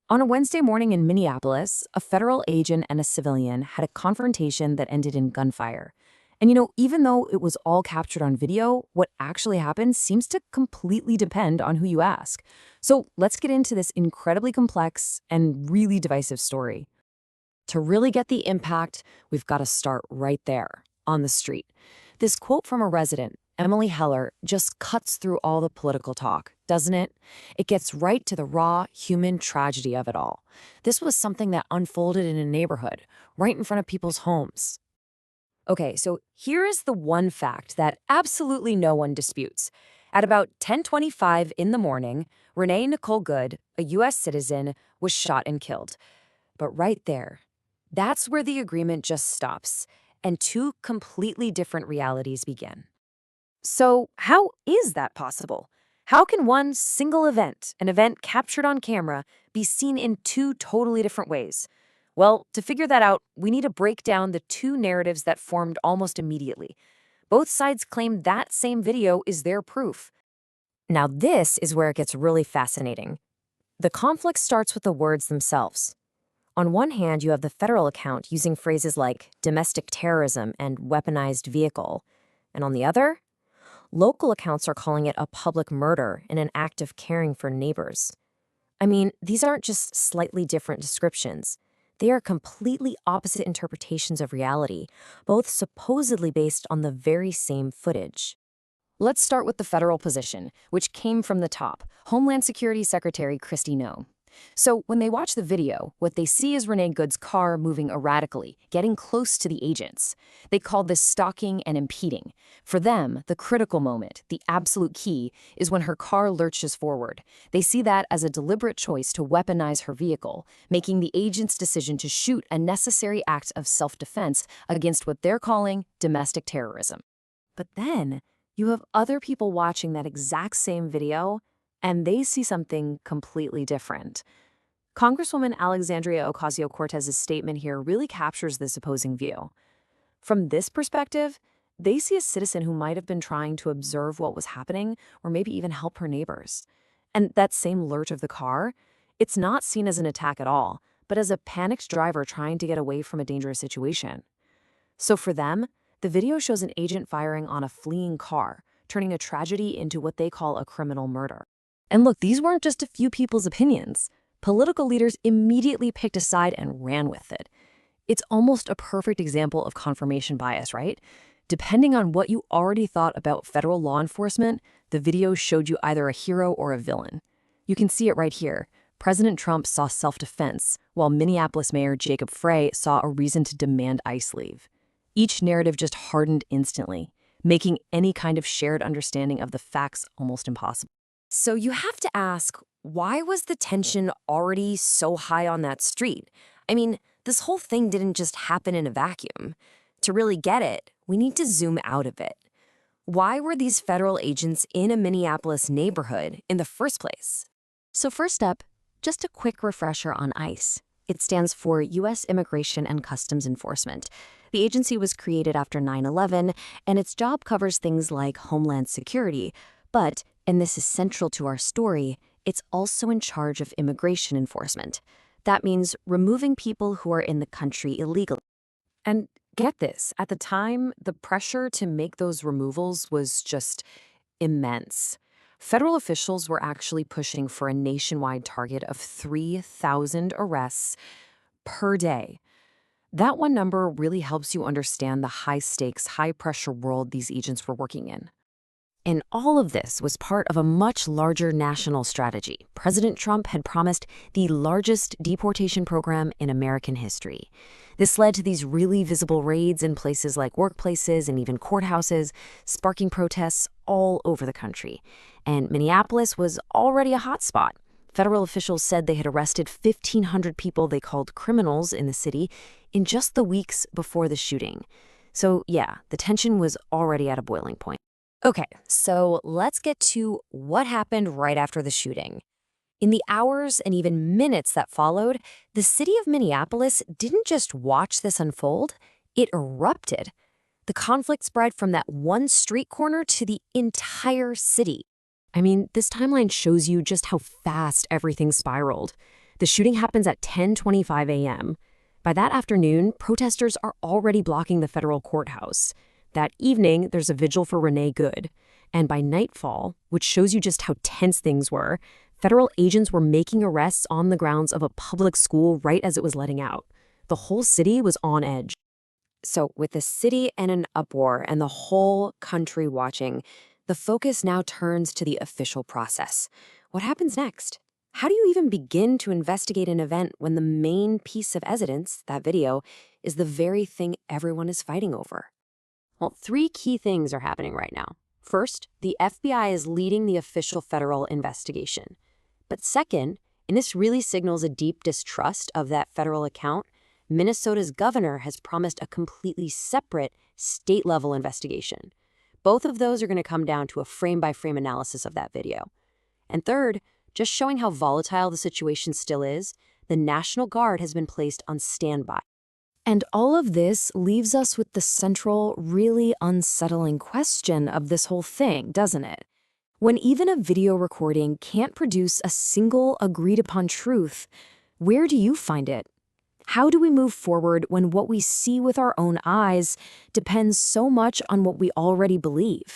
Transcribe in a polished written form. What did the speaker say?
On a Wednesday morning in Minneapolis, a federal agent and a civilian had a confrontation that ended in gunfire. And even though it was all captured on video, what actually happened seems to completely depend on who you ask. So let's get into this incredibly complex and really divisive story. To really get the impact, we've got to start right there, on the street. This quote from a resident, Emily Heller, just cuts through all the political talk, doesn't it? It gets right to the raw human tragedy of it all. This was something that unfolded in a neighborhood, right in front of people's homes. Okay, so here is the one fact that absolutely no one disputes. At about 10:25 in the morning, Renee Nicole Good, a U.S. citizen, was shot and killed. But right there, that's where the agreement just stops, and two completely different realities begin. So, how is that possible? How can one single event, an event captured on camera, be seen in two totally different ways? Well, to figure that out, we need to break down the two narratives that formed almost immediately. Both sides claim that same video is their proof. Now, this is where it gets really fascinating. The conflict starts with the words themselves. On one hand, you have the federal account using phrases like domestic terrorism and weaponized vehicle. And on the other, local accounts are calling it a public murder and an act of caring for neighbors. I mean, these aren't just slightly different descriptions. They are completely opposite interpretations of reality, both supposedly based on the very same footage. Let's start with the federal position, which came from the top, Homeland Security Secretary Kristi Noem. So when they watch the video, what they see is Renee Good's car moving erratically, getting close to the agents. They call this stalking and impeding. For them, the critical moment, the absolute key, is when her car lurches forward. They see that as a deliberate choice to weaponize her vehicle, making the agent's decision to shoot a necessary act of self-defense against what they're calling domestic terrorism. But then, you have other people watching that exact same video, and they see something completely different. Congresswoman Alexandria Ocasio-Cortez's statement here really captures this opposing view. From this perspective, they see a citizen who might have been trying to observe what was happening or maybe even help her neighbors. And that same lurch of the car, it's not seen as an attack at all, but as a panicked driver trying to get away from a dangerous situation. So for them, the video shows an agent firing on a fleeing car, turning a tragedy into what they call a criminal murder. And look, these weren't just a few people's opinions. Political leaders immediately picked a side and ran with it. It's almost a perfect example of confirmation bias, right? Depending on what you already thought about federal law enforcement, the video showed you either a hero or a villain. You can see it right here. President Trump saw self-defense, while Minneapolis Mayor Jacob Frey saw a reason to demand ICE leave. Each narrative just hardened instantly, making any kind of shared understanding of the facts almost impossible. So you have to ask, why was the tension already so high on that street? I mean, this whole thing didn't just happen in a vacuum. To really get it, we need to zoom out a bit. Why were these federal agents in a Minneapolis neighborhood in the first place? So first up, just a quick refresher on ICE. It stands for U.S. Immigration and Customs Enforcement. The agency was created after 9/11, and its job covers things like homeland security, but and this is central to our story, it's also in charge of immigration enforcement. That means removing people who are in the country illegally. And get this, at the time, the pressure to make those removals was just immense. Federal officials were actually pushing for a nationwide target of 3,000 arrests per day. That one number really helps you understand the high-stakes, high-pressure world these agents were working in. And all of this was part of a much larger national strategy. President Trump had promised the largest deportation program in American history. This led to these really visible raids in places like workplaces and even courthouses, sparking protests all over the country. And Minneapolis was already a hotspot. Federal officials said they had arrested 1,500 people they called criminals in the city in just the weeks before the shooting. So yeah, the tension was already at a boiling point. Okay, so let's get to what happened right after the shooting. In the hours and even minutes that followed, the city of Minneapolis didn't just watch this unfold, it erupted. The conflict spread from that one street corner to the entire city. I mean, this timeline shows you just how fast everything spiraled. The shooting happens at 10:25 a.m. By that afternoon, protesters are already blocking the federal courthouse. That evening, there's a vigil for Renee Good. And by nightfall, which shows you just how tense things were, federal agents were making arrests on the grounds of a public school right as it was letting out. The whole city was on edge. So, with the city in an uproar and the whole country watching, the focus now turns to the official process. What happens next? How do you even begin to investigate an event when the main piece of evidence, that video, is the very thing everyone is fighting over? Well, three key things are happening right now. First, the FBI is leading the official federal investigation. But second, and this really signals a deep distrust of that federal account, Minnesota's governor has promised a completely separate state-level investigation. Both of those are going to come down to a frame-by-frame analysis of that video. And third, just showing how volatile the situation still is, the National Guard has been placed on standby. And all of this leaves us with the central, really unsettling question of this whole thing, doesn't it? When even a video recording can't produce a single agreed-upon truth, where do you find it? How do we move forward when what we see with our own eyes depends so much on what we already believe?